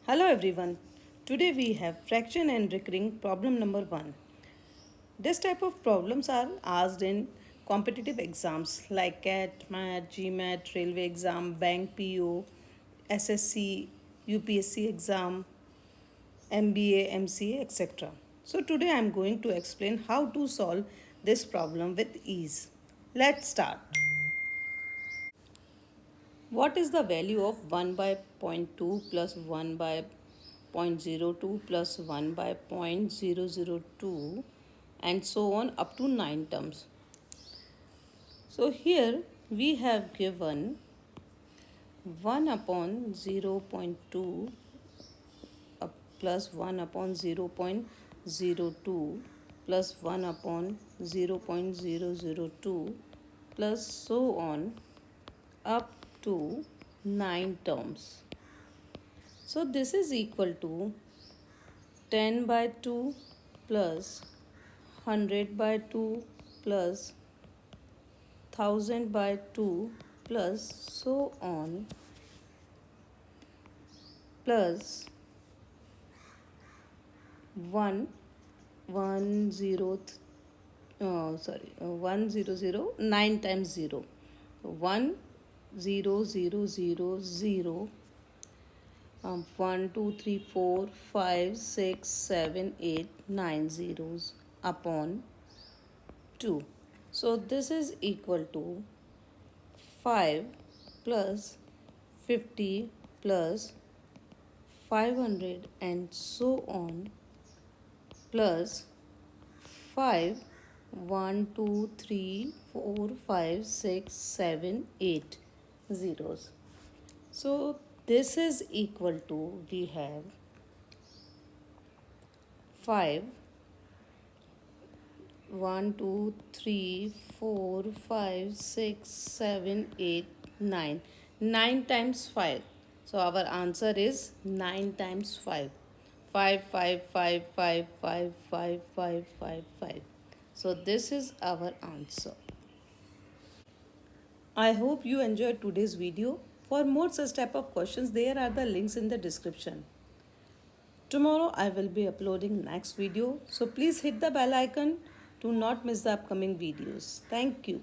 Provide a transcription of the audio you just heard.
Hello everyone. Today we have fraction and recurring problem number 1. This type of problems are asked in competitive exams like CAT, MAT, GMAT, railway exam, bank PO, SSC, UPSC exam, MBA, MCA, etc. So today I am going to explain how to solve this problem with ease. Let's start. What is the value of 1 by zero point 0.2 plus 1 by zero point 0.02 plus 1 by zero point 0.002 and so on up to 9 terms? So here we have given 1 upon 0.2 plus 1 upon 0.02 plus 1 upon 0.002 plus so on up to 9 terms. So this is equal to 10 by 2 plus 100 by 2 plus 1000 by 2 plus so on plus 1 100 9 times 0 1 0 0 0 0 1 2 3 4 5 6 7 8 9 zeros upon 2. So this is equal to 5 plus 50 plus 500 and so on plus 5 1 2 3 4 5 6 7 8 zeros. So this is equal to, we have 5 1 2 3 4 5 6 7 8 9 9 times 5. So our answer is 9 times 5. 5 5 5 5 5 5 5 5 5. So this is our answer. I hope you enjoyed today's video. For more such type of questions, there are the links in the description. Tomorrow I will be uploading next video, so please hit the bell icon to not miss the upcoming videos. Thank you.